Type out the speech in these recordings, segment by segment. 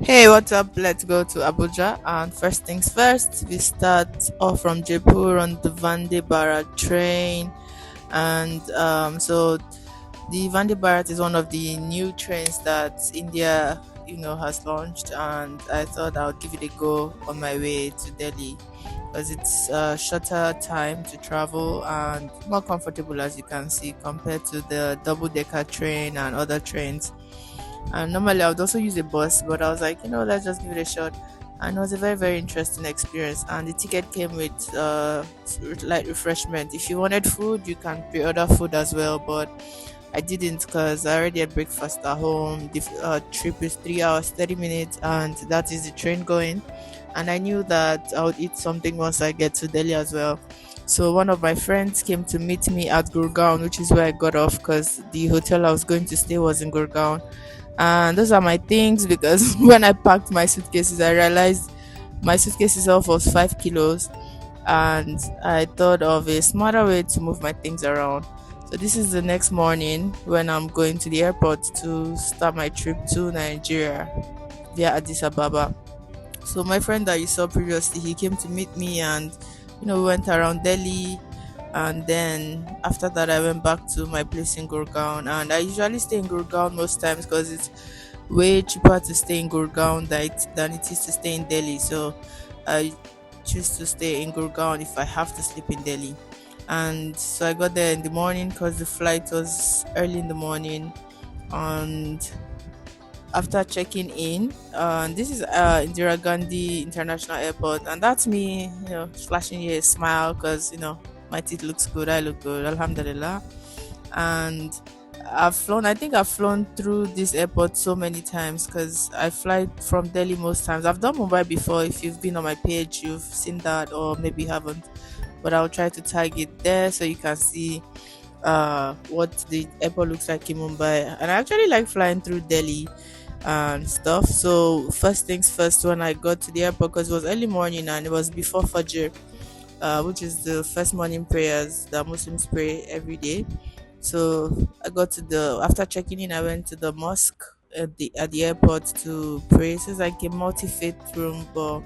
Hey, what's up? Let's go to Abuja. And first things first, we start off from Jaipur on the Vande Bharat train. And so the Vande Bharat is one of the new trains that India, has launched. And I thought I would give it a go on my way to Delhi because it's a shorter time to travel and more comfortable, as you can see, compared to the double decker train and other trains. And normally I would also use a bus, but I was like, let's just give it a shot. And it was a very, very interesting experience. And the ticket came with light refreshment. If you wanted food, you can pre-order food as well. But I didn't because I already had breakfast at home. The trip is 3 hours, 30 minutes, and that is the train going. And I knew that I would eat something once I get to Delhi as well. So one of my friends came to meet me at Gurgaon, which is where I got off because the hotel I was going to stay was in Gurgaon. And those are my things because when I packed my suitcases, I realized my suitcase itself was 5 kilos, and I thought of a smarter way to move my things around. So this is the next morning when I'm going to the airport to start my trip to Nigeria via Addis Ababa. So my friend that you saw previously, he came to meet me, and we went around Delhi. And then after that, I went back to my place in Gurgaon. And I usually stay in Gurgaon most times because it's way cheaper to stay in Gurgaon than it is to stay in Delhi. So I choose to stay in Gurgaon if I have to sleep in Delhi. And so I got there in the morning because the flight was early in the morning. And after checking in, this is Indira Gandhi International Airport, and that's me, flashing you a smile because my teeth looks good, I look good, Alhamdulillah. And I think I've flown through this airport so many times because I fly from Delhi most times. I've done Mumbai before. If you've been on my page, you've seen that, or maybe you haven't. But I'll try to tag it there so you can see what the airport looks like in Mumbai. And I actually like flying through Delhi and stuff. So first things first, when I got to the airport, because it was early morning and it was before Fajr, which is the first morning prayers that Muslims pray every day. So I got to the after checking in, I went to the mosque at the airport to pray. So it's like a multi-faith room, but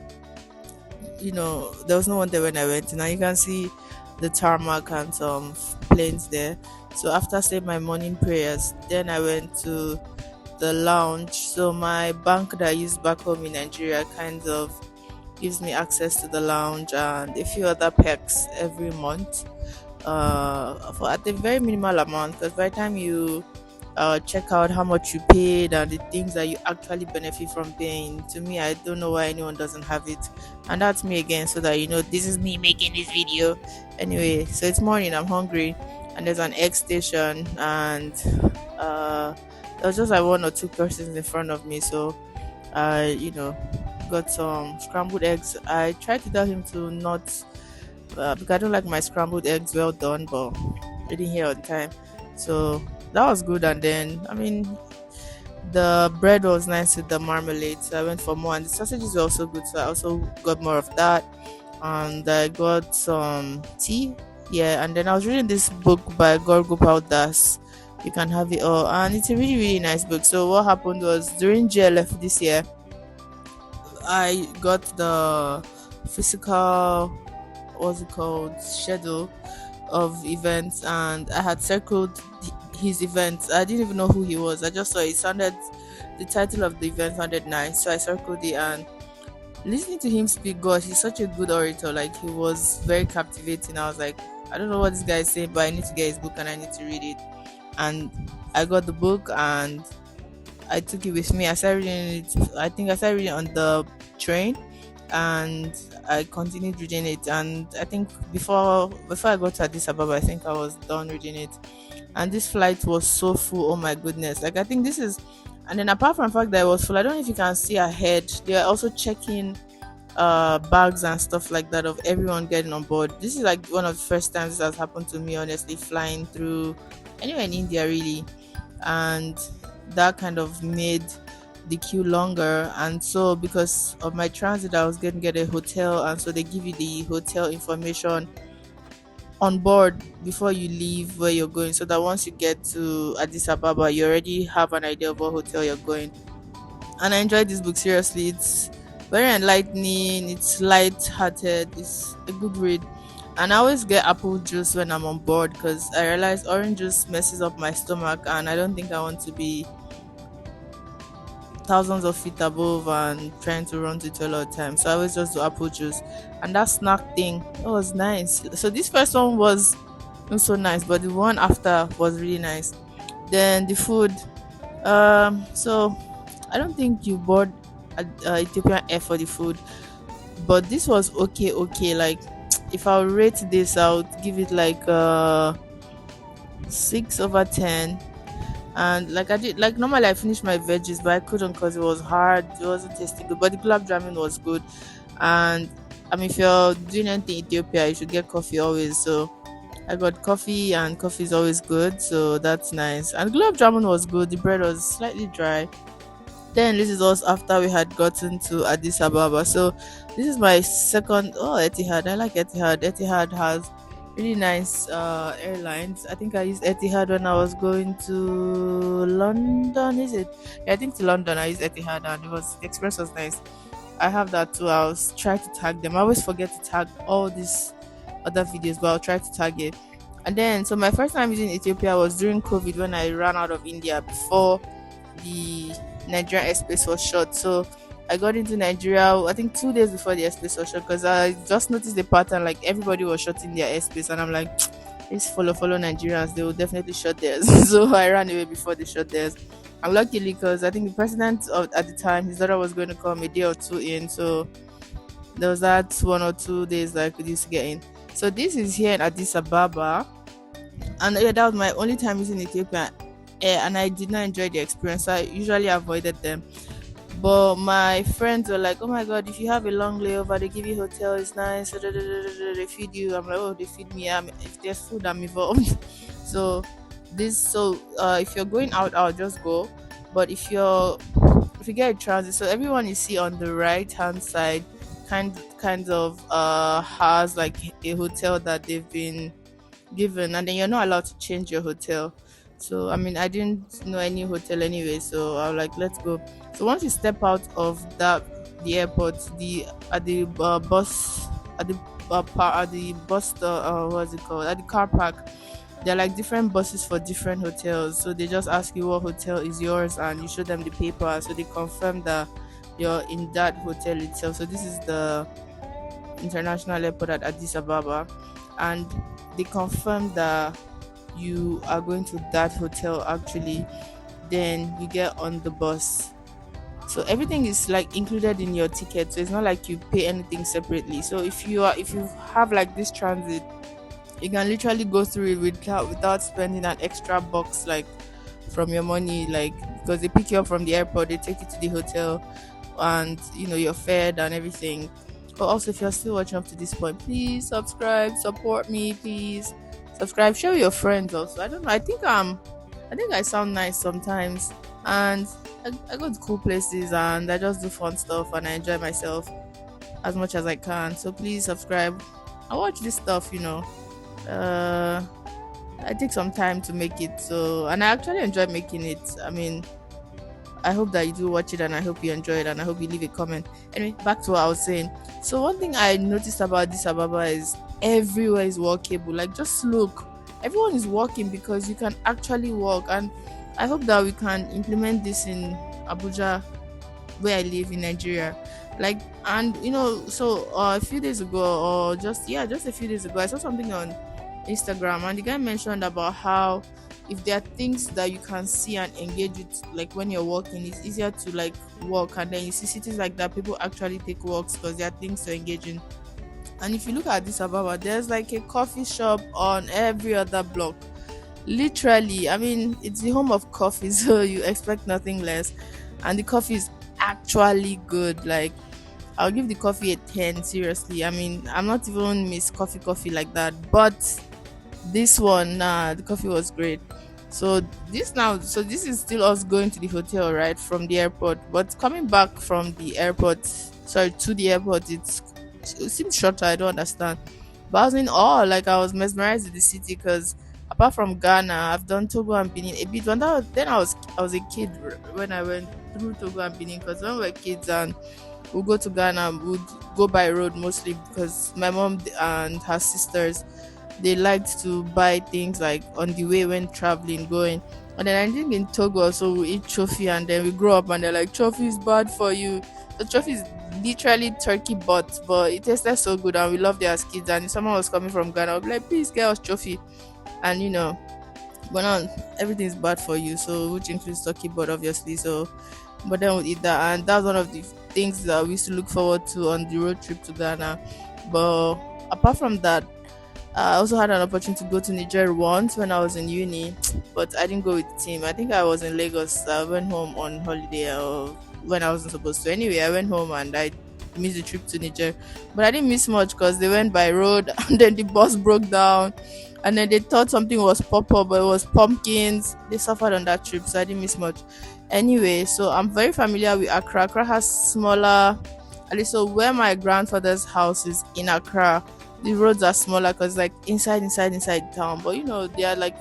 there was no one there when I went. Now you can see the tarmac and some planes there. So after saying my morning prayers, then I went to the lounge. So my bank that I use back home in Nigeria kind of gives me access to the lounge and a few other perks every month. For at a very minimal amount, because by the time you check out how much you paid and the things that you actually benefit from paying, to me, I don't know why anyone doesn't have it. And that's me again, so that this is me making this video. Anyway, so it's morning, I'm hungry, and there's an egg station, and there was just like one or two persons in front of me. So I got some scrambled eggs. I tried to tell him to not because I don't like my scrambled eggs well done, but I didn't hear on time. So that was good. And then the bread was nice with the marmalade, so I went for more. And the sausages were also good, so I also got more of that. And I got some tea. Yeah, and then I was reading this book by Gorgopal Das. You can have it all, and it's a really, really nice book. So what happened was during GLF this year, I got the physical, what's it called, schedule of events, and I had circled his events. I didn't even know who he was. I just saw the title of the event sounded nice, so I circled it. And listening to him speak, gosh, he's such a good orator. Like, he was very captivating. I was like, I don't know what this guy is saying, but I need to get his book and I need to read it. And I got the book and I took it with me. I started reading it. I think I started reading on the train, and I continued reading it. And I think before I got to Addis Ababa, I think I was done reading it. And this flight was so full. Oh my goodness! Like, I think this is, and then apart from the fact that it was full, I don't know if you can see ahead. They are also checking bags and stuff like that of everyone getting on board. This is like one of the first times this has happened to me, honestly, flying through anywhere in India, really. And that kind of made the queue longer. And so because of my transit, I was going to get a hotel, and so they give you the hotel information on board before you leave where you're going, so that once you get to Addis Ababa, you already have an idea of what hotel you're going. and I enjoyed this book seriously. It's very enlightening, it's light-hearted, it's a good read. And I always get apple juice when I'm on board because I realize orange juice messes up my stomach, and I don't think I want to be thousands of feet above and trying to run to the toilet all the time. So I always just do apple juice. And that snack thing, it was nice. So this first one was not so nice, but the one after was really nice. Then the food, so I don't think you bought Ethiopian Air for the food, but this was okay. Okay, like if I would rate this, I would give it like 6/10. And like I did, like normally I finished my veggies, but I couldn't because it was hard. It wasn't tasting good, but the gulab jamun was good. And I mean, if you're doing anything in Ethiopia, you should get coffee always. So I got coffee, and coffee is always good, so that's nice. And gulab jamun was good. The bread was slightly dry. Then this is us after we had gotten to Addis Ababa. So this is my second. Oh, Etihad. I like Etihad. Etihad has really nice airlines. I think I used Etihad when I was going to London. Is it? Yeah, I think to London I used Etihad, and it was the express was nice. I have that too. I was trying to tag them. I always forget to tag all these other videos, but I'll try to tag it. And then, so my first time using Ethiopia was during COVID when I ran out of India before the Nigerian airspace was shut. So I got into Nigeria, I think 2 days before the airspace was shut, because I just noticed the pattern, like everybody was shutting their airspace, and I'm like, let's follow Nigerians, they will definitely shut theirs. So I ran away before they shut theirs. And luckily, because I think the president at the time, his daughter was going to come a day or two in, so there was that 1 or 2 days that I could use to get in. So this is here in Addis Ababa, and yeah, that was my only time using Ethiopia Air, and I did not enjoy the experience. So I usually avoided them. But my friends were like, "Oh my god, if you have a long layover, they give you hotel. It's nice. Da, da, da, da, da, they feed you." I'm like, "Oh, they feed me. If there's food, I'm involved." So if you're going out, just go. But if you get a transit, so everyone you see on the right hand side, kind of has like a hotel that they've been given, and then you're not allowed to change your hotel. So I mean, I didn't know any hotel anyway, so I was like, let's go. So once you step out of the airport, the at the bus at the at the bus what's it called, at the car park, there are like different buses for different hotels. So they just ask you what hotel is yours, and you show them the paper, so they confirm that you're in that hotel itself. So this is the international airport at Addis Ababa, and they confirm that you are going to that hotel actually. Then you get on the bus, so everything is like included in your ticket, so it's not like you pay anything separately. So if you have like this transit, you can literally go through it without spending an extra box like from your money, like because they pick you up from the airport, they take you to the hotel, and you're fed and everything. But also, if you're still watching up to this point, please subscribe, support me, please subscribe, share with your friends also. I don't know, I think I sound nice sometimes, and I go to cool places, and I just do fun stuff, and I enjoy myself as much as I can. So please subscribe. I watch this stuff, uh I take some time to make it, so, and I actually enjoy making it. I mean, I hope that you do watch it, and I hope you enjoy it, and I hope you leave a comment. Anyway, back to what I was saying. So one thing I noticed about this Ababa is everywhere is walkable. Like, just look, everyone is walking because you can actually walk, and I hope that we can implement this in Abuja, where I live in Nigeria. Like, and so a few days ago, or just a few days ago, I saw something on Instagram, and the guy mentioned about how if there are things that you can see and engage with, like when you're walking, it's easier to like walk. And then you see cities like that, people actually take walks because there are things to engage in. And if you look at this Ababa, there's like a coffee shop on every other block. Literally, I mean, it's the home of coffee, so you expect nothing less. And the coffee is actually good. Like, I'll give the coffee a 10, seriously. I mean, I'm not even Miss Coffee like that, but this one, nah, the coffee was great. So this is still us going to the hotel, right, from the airport. But coming back from the airport, sorry, to the airport, it seems shorter. I don't understand. But I was in awe, like I was mesmerized with the city because apart from Ghana, I've done Togo and Benin a bit. When then I was a kid when I went through Togo and Benin because when we were kids and we go to Ghana, we'd go by road mostly because my mom and her sisters they liked to buy things like on the way when traveling, going. And then I think in Togo, so we eat trophy and then we grow up and they're like, trophy is bad for you. The trophy is literally turkey butt, but it tasted so good and we loved it as kids. And if someone was coming from Ghana, I'd be like, please get us trophy. And but now everything's bad for you, so which includes turkey butt, obviously. So, but then we eat that, and that's one of the things that we used to look forward to on the road trip to Ghana. But apart from that, I also had an opportunity to go to Niger once when I was in uni, but I didn't go with the team. I think I was in Lagos. I went home on holiday or when I wasn't supposed to. Anyway, I went home and I missed the trip to Niger. But I didn't miss much because they went by road and then the bus broke down. And then they thought something was purple, but it was pumpkins. They suffered on that trip, so I didn't miss much. Anyway, so I'm very familiar with Accra. Accra has smaller, at least so where my grandfather's house is in Accra, the roads are smaller because like inside town, but they are like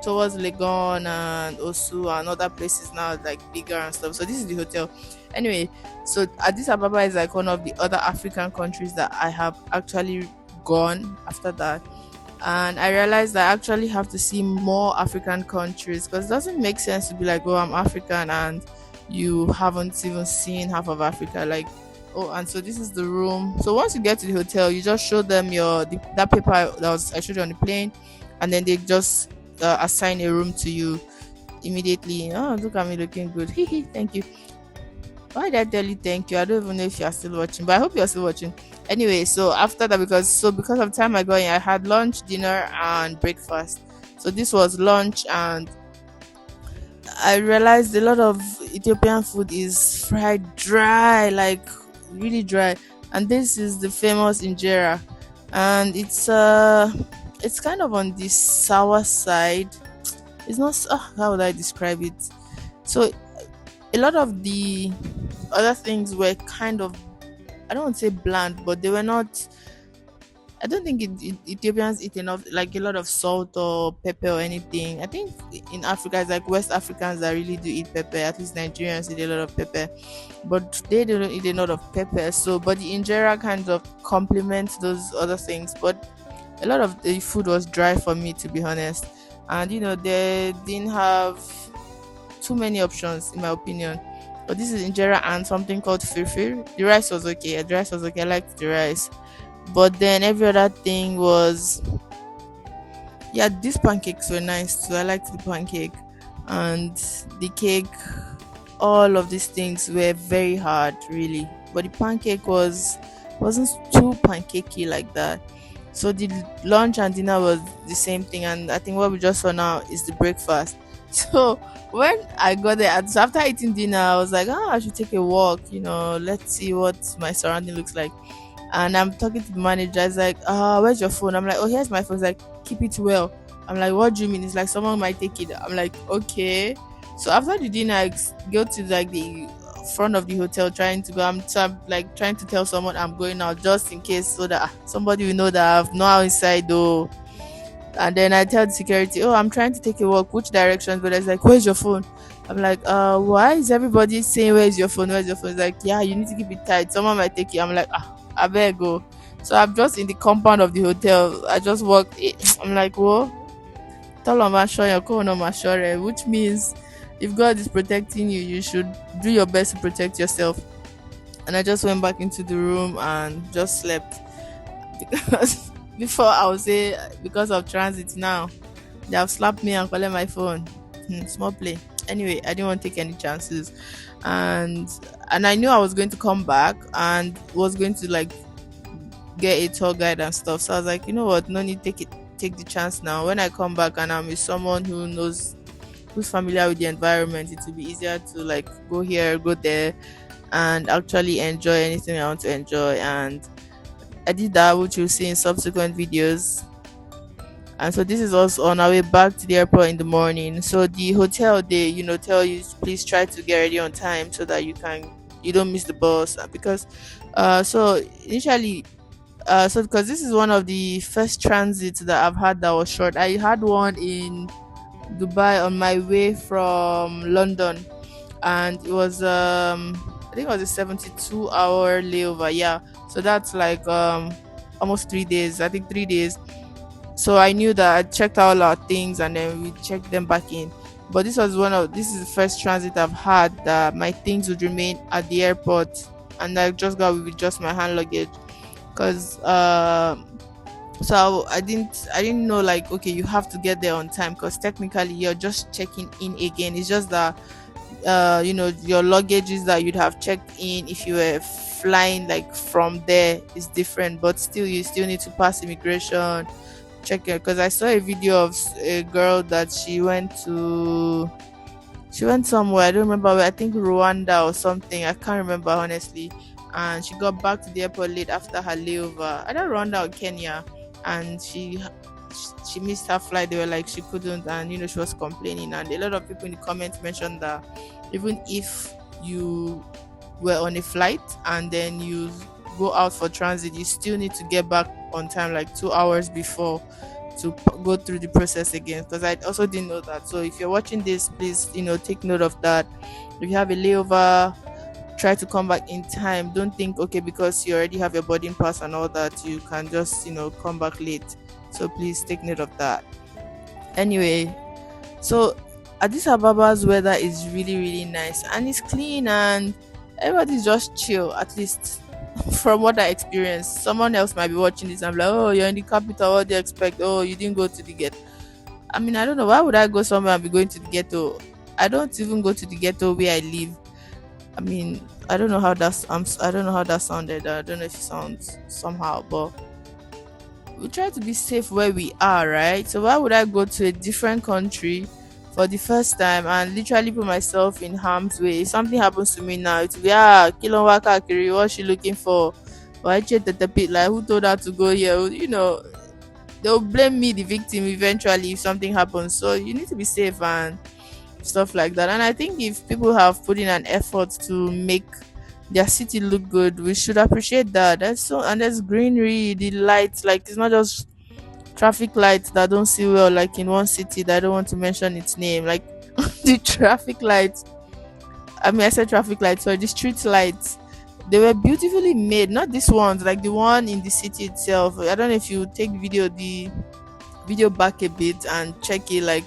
towards Legon and Osu and other places now like bigger and stuff. So this is the hotel. Anyway, so Addis Ababa is like one of the other African countries that I have actually gone after that. And I realized that I actually have to see more African countries because it doesn't make sense to be like, oh, I'm African and you haven't even seen half of Africa. Like, oh, and so this is the room. So once you get to the hotel, you just show them that paper that was I showed you on the plane, and then they just assign a room to you immediately. Oh, look at me looking good. Thank you. Why did I tell you thank you? I don't even know if you're still watching, but I hope you're still watching. Anyway, so after that, because of time I got in, I had lunch, dinner, and breakfast. So this was lunch, and I realized a lot of Ethiopian food is fried dry, like really dry. And this is the famous injera, and it's kind of on the sour side. It's not. How would I describe it? So a lot of the other things were kind of, I don't want to say bland, but they were not. I don't think Ethiopians eat enough, like a lot of salt or pepper or anything. I think in Africa, it's like West Africans that really do eat pepper. At least Nigerians eat a lot of pepper, but they don't eat a lot of pepper. So, but the injera kind of complements those other things. But a lot of the food was dry for me, to be honest. And they didn't have too many options, in my opinion. But this is injera and something called firfir. The rice was okay. The rice was okay. I liked the rice. But then every other thing was, yeah, these pancakes were nice too. I liked the pancake and the cake. All of these things were very hard, really. But the pancake wasn't too pancakey like that. So the lunch and dinner was the same thing, and I think what we just saw now is the breakfast. So when I got there, so after eating dinner, I was like, I should take a walk. Let's see what my surrounding looks like. And I'm talking to the manager. He's like, where's your phone? I'm like, oh, here's my phone. He's like, keep it well. I'm like, what do you mean? It's like someone might take it. I'm like, okay. So after the dinner, I go to like the front of the hotel trying to go. I'm like trying to tell someone I'm going out just in case so that somebody will know that I've not inside though. And then I tell the security, oh, I'm trying to take a walk. Which direction? But it's like, where's your phone? I'm like, why is everybody saying where's your phone? Where's your phone? It's like, yeah, you need to keep it tight. Someone might take it. I'm like, I better go. So I'm just in the compound of the hotel. I just walked. I'm like, whoa. Tell them which means if God is protecting you, you should do your best to protect yourself. And I just went back into the room and just slept because before I would say because of transit now they have slapped me and collected my phone. Small play. Anyway, I didn't want to take any chances, and I knew I was going to come back and was going to like get a tour guide and stuff. So I was like, you know what, no need take the chance now. When I come back and I'm with someone who's familiar with the environment, it will be easier to like go here, go there, and actually enjoy anything I want to enjoy. And I did that, which you'll see in subsequent videos. And so this is also on our way back to the airport in the morning. So the hotel, they tell you please try to get ready on time so that you don't miss the bus. Because so initially so because this is one of the first transits that I've had that was short. I had one in Dubai on my way from London. and it was I think it was a 72-hour layover. Yeah, so that's like almost 3 days. I think 3 days. So I knew that I checked all our things and then we checked them back in. But this is the first transit I've had that my things would remain at the airport, and I just got with just my hand luggage because so I didn't know, like, okay, you have to get there on time because technically you're just checking in again. It's just that your luggages that you'd have checked in if you were flying like from there is different, but still you still need to pass immigration, check it. Because I saw a video of a girl that she went somewhere. I don't remember where. I think Rwanda or something. I can't remember honestly. And she got back to the airport late after her layover. I don't Rwanda or Kenya. And she missed her flight. They were like she couldn't, and she was complaining. And a lot of people in the comments mentioned that even if you were on a flight and then you go out for transit, you still need to get back on time, like 2 hours before, to go through the process again. Because I also didn't know that. So if you're watching this, please, take note of that. If you have a layover, try to come back in time. Don't think, okay, because you already have your boarding pass and all that, you can just, come back late. So please take note of that. Anyway, so Addis Ababa's weather is really, really nice and it's clean and everybody's just chill, at least from what I experienced. Someone else might be watching this and be like, oh, you're in the capital, what do you expect? Oh, you didn't go to the ghetto. I mean, I don't know. Why would I go somewhere and be going to the ghetto? I don't even go to the ghetto where I live. I mean, I don't know how that sounded. I don't know if it sounds somehow, but we try to be safe where we are, right? So why would I go to a different country for the first time and literally put myself in harm's way? If something happens to me now, it will be Kilowaka Kiri, what's she looking for? Why cheated the pit? Like, who told her to go here? They'll blame me, the victim, eventually if something happens. So you need to be safe and stuff like that. And I think if people have put in an effort to make their city look good, we should appreciate that. And there's greenery, the lights, like it's not just traffic lights that don't see well, like in one city that I don't want to mention its name. Like the traffic lights. I mean, I said traffic lights, sorry, the street lights. They were beautifully made, not these ones, like the one in the city itself. I don't know if you take the video back a bit and check it, like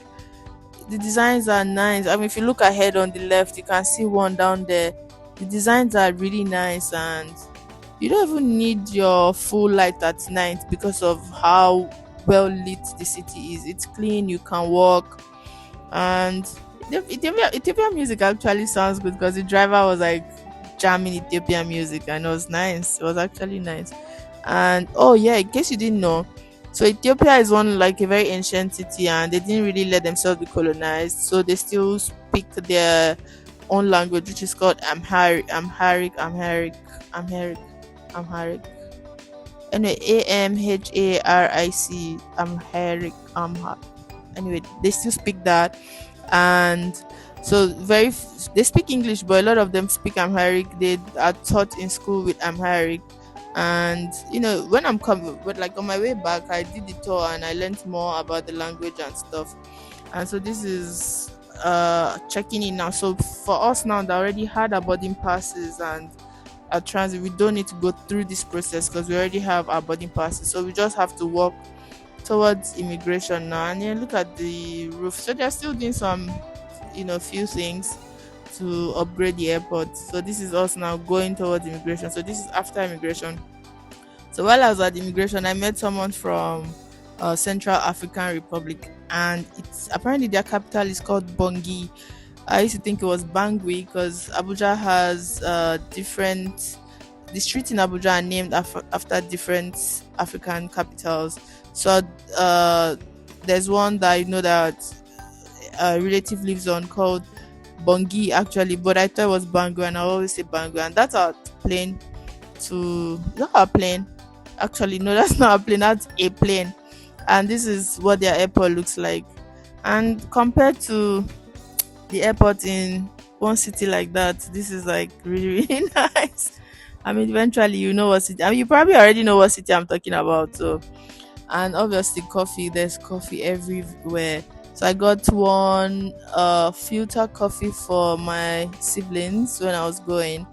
the designs are nice. I mean, if you look ahead on the left, you can see one down there. The designs are really nice, and you don't even need your full light at night because of how well lit the city is. It's clean, you can walk, and Ethiopian music actually sounds good because the driver was like jamming Ethiopian music, and it was nice. It was actually nice. And oh yeah, in case you didn't know, so Ethiopia is one like a very ancient city, and they didn't really let themselves be colonized, so they still speak their own language, which is called Amharic. Anyway, Amharic, Anyway, they still speak that, and so they speak English, but a lot of them speak Amharic. They are taught in school with Amharic, and when I'm coming, but like on my way back, I did the tour and I learned more about the language and stuff. And so this is checking in now. So for us now that already had our boarding passes and our transit, we don't need to go through this process because we already have our boarding passes. So we just have to walk towards immigration now. And then look at the roof. So they're still doing some few things to upgrade the airport. So this is us now going towards immigration. So this is after immigration. So while I was at immigration, I met someone from Central African Republic, and it's apparently their capital is called Bongi. I used to think it was Bangui because Abuja has different. The streets in Abuja are named after different African capitals. So there's one that I know that a relative lives on called Bongi actually, but I thought it was Bangu, and I always say Bangu, and that's our plane not our plane. Actually, no, that's not a plane, that's a plane. And this is what their airport looks like. And compared to the airport in one city like that, this is like really, really nice. I mean, eventually you know what city. I mean, you probably already know what city I'm talking about. So, and obviously coffee. There's coffee everywhere. So I got one filter coffee for my siblings when I was going,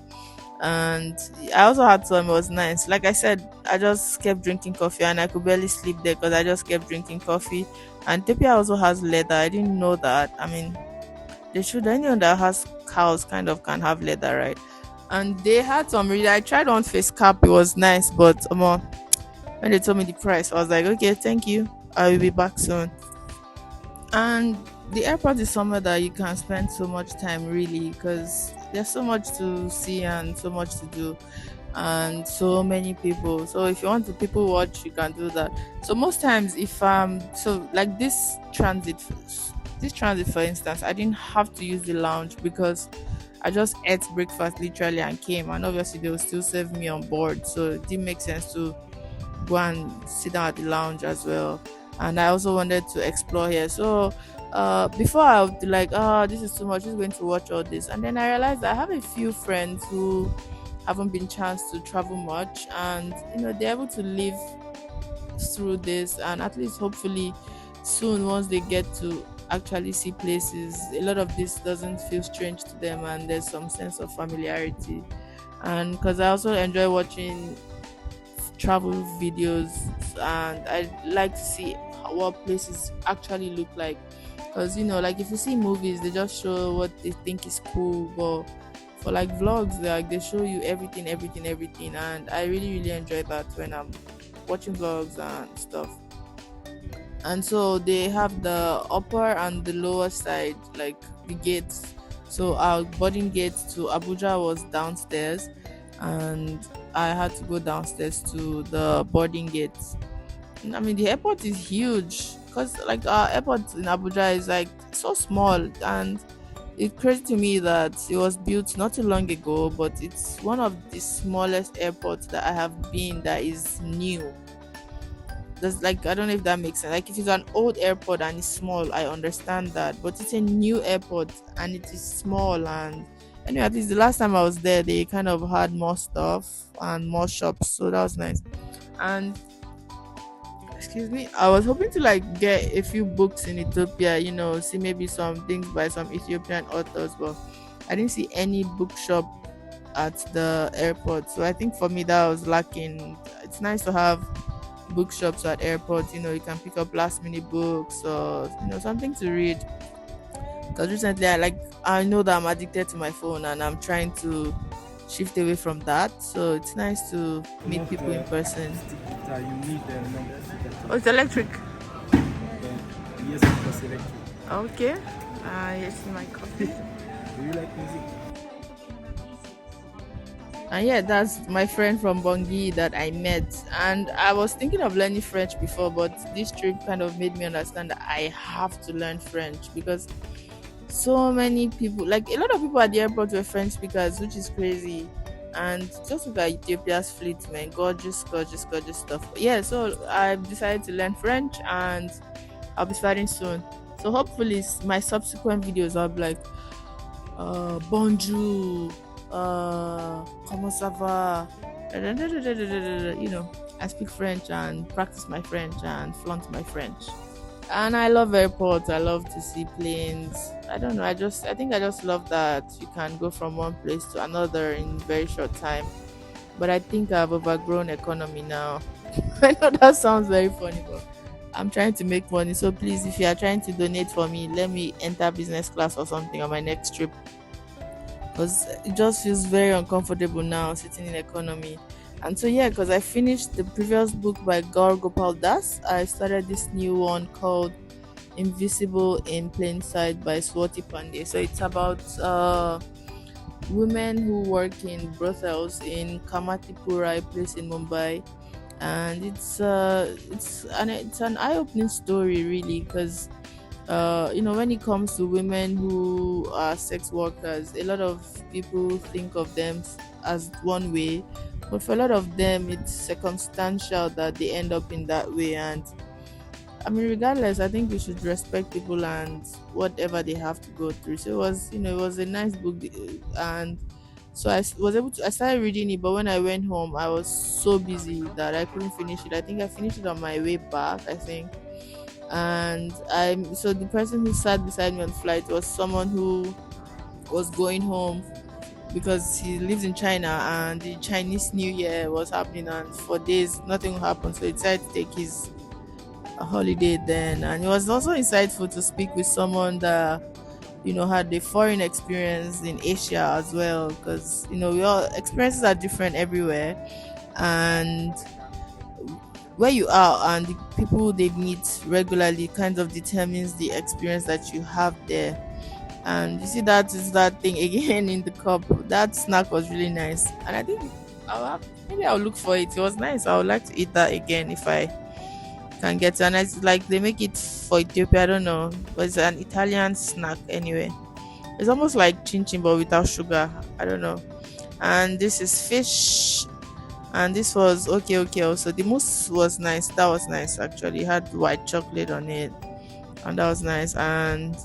and I also had some. It was nice. Like I said, I just kept drinking coffee, and I could barely sleep there because I just kept drinking coffee. And Ethiopia also has leather. I didn't know that. I mean, they should. Anyone that has cows kind of can have leather, right? And they had some really. I tried on face cap. It was nice, but when they told me the price, I was like, okay, thank you. I will be back soon. And the airport is somewhere that you can spend so much time really because there's so much to see and so much to do and so many people. So if you want to people watch, you can do that. So most times if so like this transit for instance, I didn't have to use the lounge because I just ate breakfast literally and came, and obviously they will still serve me on board, so it didn't make sense to go and sit down at the lounge as well. And I also wanted to explore here. So before I would be like, oh, this is too much, who's going to watch all this? And then I realized I have a few friends who haven't been chance to travel much, and they're able to live through this, and at least hopefully soon once they get to actually see places, a lot of this doesn't feel strange to them and there's some sense of familiarity. And because I also enjoy watching travel videos, and I like to see what places actually look like, because like if you see movies they just show what they think is cool, but for like vlogs they show you everything, and I really enjoy that when I'm watching vlogs and stuff. And so they have the upper and the lower side, like the gates. So our boarding gate to Abuja was downstairs, and I had to go downstairs to the boarding gate. I mean, the airport is huge because like our airport in Abuja is like so small, and it's crazy to me that it was built not too long ago, but it's one of the smallest airports that I have been that is new. That's like, I don't know if that makes sense. Like if it's an old airport and it's small, I understand that, but it's a new airport and it is small. And anyway, at least the last time I was there, they kind of had more stuff and more shops, so that was nice. And excuse me, I was hoping to like get a few books in Ethiopia, see maybe some things by some Ethiopian authors, but I didn't see any bookshop at the airport. So I think for me that was lacking. It's nice to have bookshops at airports. You can pick up last minute books or something to read. Because recently I know that I'm addicted to my phone and I'm trying to shift away from that. So it's nice to meet Not people in person. stick guitar, you need Oh, it's electric. yes, of course, electric. Okay. Here's my coffee. Do you like music? And yeah, that's my friend from Bongi that I met. And I was thinking of learning French before, but this trip kind of made me understand that I have to learn French because so many people, like a lot of people at the airport were French speakers, which is crazy. And just look at Ethiopia's fleet, man, gorgeous stuff. But yeah, so I've decided to learn French, and I'll be starting soon. So hopefully, my subsequent videos I'll be like, bonjour, comment ça va? I speak French and practice my French and flaunt my French. And I love airports. I love to see planes. I don't know. I think I just love that you can go from one place to another in very short time. But I think I've overgrown economy now. I know that sounds very funny, but I'm trying to make money. So please, if you are trying to donate for me, let me enter business class or something on my next trip, because it just feels very uncomfortable now sitting in economy. And so yeah, because I finished the previous book by Gaur Gopal Das, I started this new one called Invisible in Plain Sight by Swati Pandey. So it's about women who work in brothels in Kamatipura, a place in Mumbai, and it's an eye-opening story really, because when it comes to women who are sex workers, a lot of people think of them as one way, but for a lot of them, it's circumstantial that they end up in that way. And I mean, regardless, I think we should respect people and whatever they have to go through. So it was a nice book, and so was able to. I started reading it, but when I went home, I was so busy that I couldn't finish it. I think I finished it on my way back. I think, And I'm so the person who sat beside me on flight was someone who was going home because he lives in China and the Chinese New Year was happening, and for days nothing will happen. So he decided to take his holiday then. And it was also insightful to speak with someone that had a foreign experience in Asia as well, because we all experiences are different everywhere, and where you are and the people they meet regularly kind of determines the experience that you have there. And you see, that is that thing again in the cup. That snack was really nice, and I think maybe I'll look for it. It was nice. I would like to eat that again if I can get it. And it's like they make it for Ethiopia. I don't know, but it's an Italian snack anyway. It's almost like chin chin but without sugar. I don't know. And this is fish. And this was okay. Also, the mousse was nice. That was nice actually. It had white chocolate on it, and that was nice. And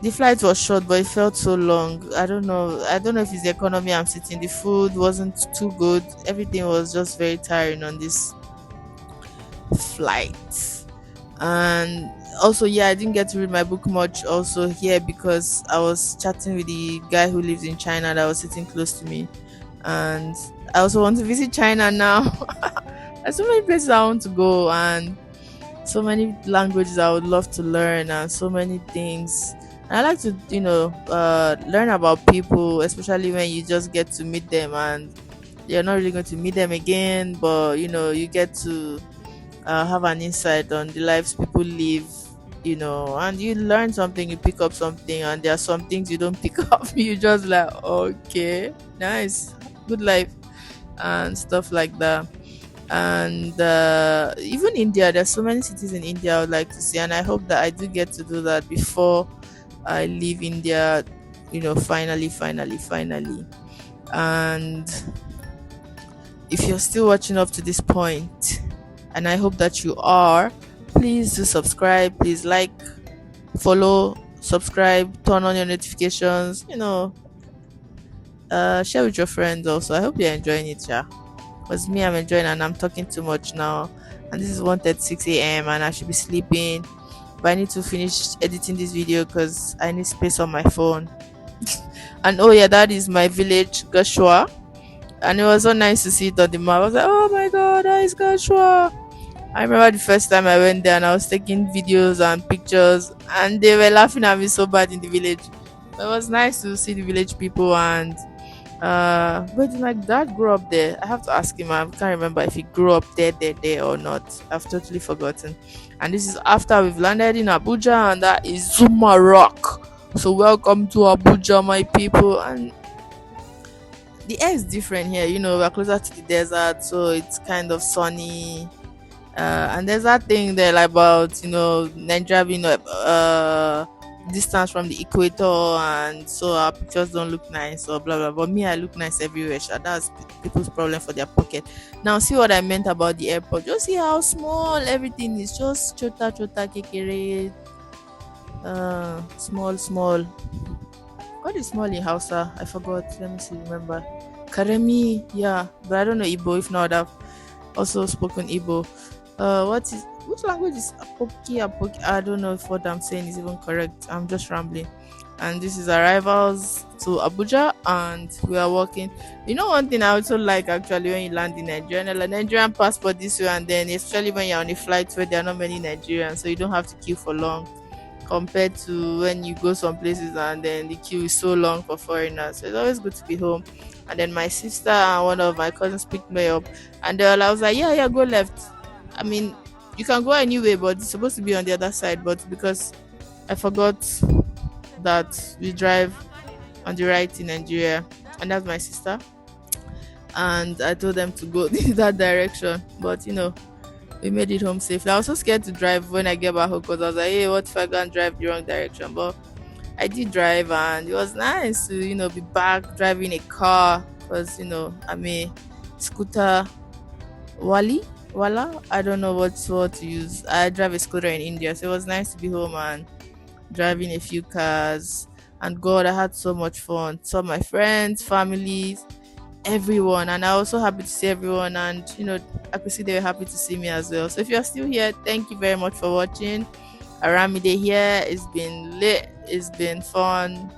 the flight was short, but it felt so long. I don't know. I don't know if it's the economy I'm sitting. The food wasn't too good. Everything was just very tiring on this flight. And also, yeah, I didn't get to read my book much also here because I was chatting with the guy who lives in China that was sitting close to me. And I also want to visit China now. There's so many places I want to go, and so many languages I would love to learn, and so many things. And I like to, learn about people, especially when you just get to meet them and you're not really going to meet them again, but you get to have an insight on the lives people live, and you learn something, you pick up something, and there are some things you don't pick up. You just like, okay, nice, good life, and stuff like that. And even India, there's so many cities in India I would like to see, and I hope that I do get to do that before I leave India, finally. And if you're still watching up to this point, and I hope that you are, please do subscribe, please like, follow, subscribe, turn on your notifications, share with your friends also. I hope you're enjoying it, yeah. Because me, I'm enjoying, and I'm talking too much now. And this is 1:36 a.m. and I should be sleeping. But I need to finish editing this video because I need space on my phone. And oh yeah, that is my village, Gashua. And it was so nice to see it on the map. I was like, oh my god, that is Gashua. I remember the first time I went there and I was taking videos and pictures, and they were laughing at me so bad in the village. But it was nice to see the village people. And but my dad grew up there. I have to ask him. I can't remember if he grew up there or not. I've totally forgotten. And this is after we've landed in Abuja, and that is Zuma Rock. So welcome to Abuja, my people. And the air is different here. We're closer to the desert, so it's kind of sunny. And there's that thing there like about Nigeria being distance from the equator, and so our pictures don't look nice or blah blah. But me, I look nice everywhere. Sha. That's people's problem for their pocket. Now, see what I meant about the airport. Just see how small everything is. Just chota kekere. Small. What is small in Hausa? I forgot. Let me see. Remember, Karemi. Yeah, but I don't know Igbo. If not, I've also spoken Igbo. Which language is Apoki? I don't know if what I'm saying is even correct. I'm just rambling. And this is arrivals to Abuja, and we are walking. One thing I also like actually when you land in Nigeria, like Nigerian passport this way, and then especially when you're on a flight where there are not many Nigerians, so you don't have to queue for long compared to when you go some places and then the queue is so long for foreigners. So it's always good to be home. And then my sister and one of my cousins picked me up, and I was like, yeah, go left. I mean, you can go anyway, but it's supposed to be on the other side. But because I forgot that we drive on the right in Nigeria, and that's my sister, and I told them to go that direction. But we made it home safely. I was so scared to drive when I get back home because I was like, hey, what if I go and drive the wrong direction? But I did drive, and it was nice to be back driving a car because I'm a scooter Wala. I don't know what to use. I drive a scooter in India, so it was nice to be home and driving a few cars. And God, I had so much fun. Saw my friends, families, everyone, and I'm also happy to see everyone, and I could see they were happy to see me as well. So if you're still here, thank you very much for watching. Aramide here. It's been lit. It's been fun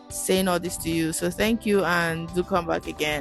saying all this to you. So thank you, and do come back again.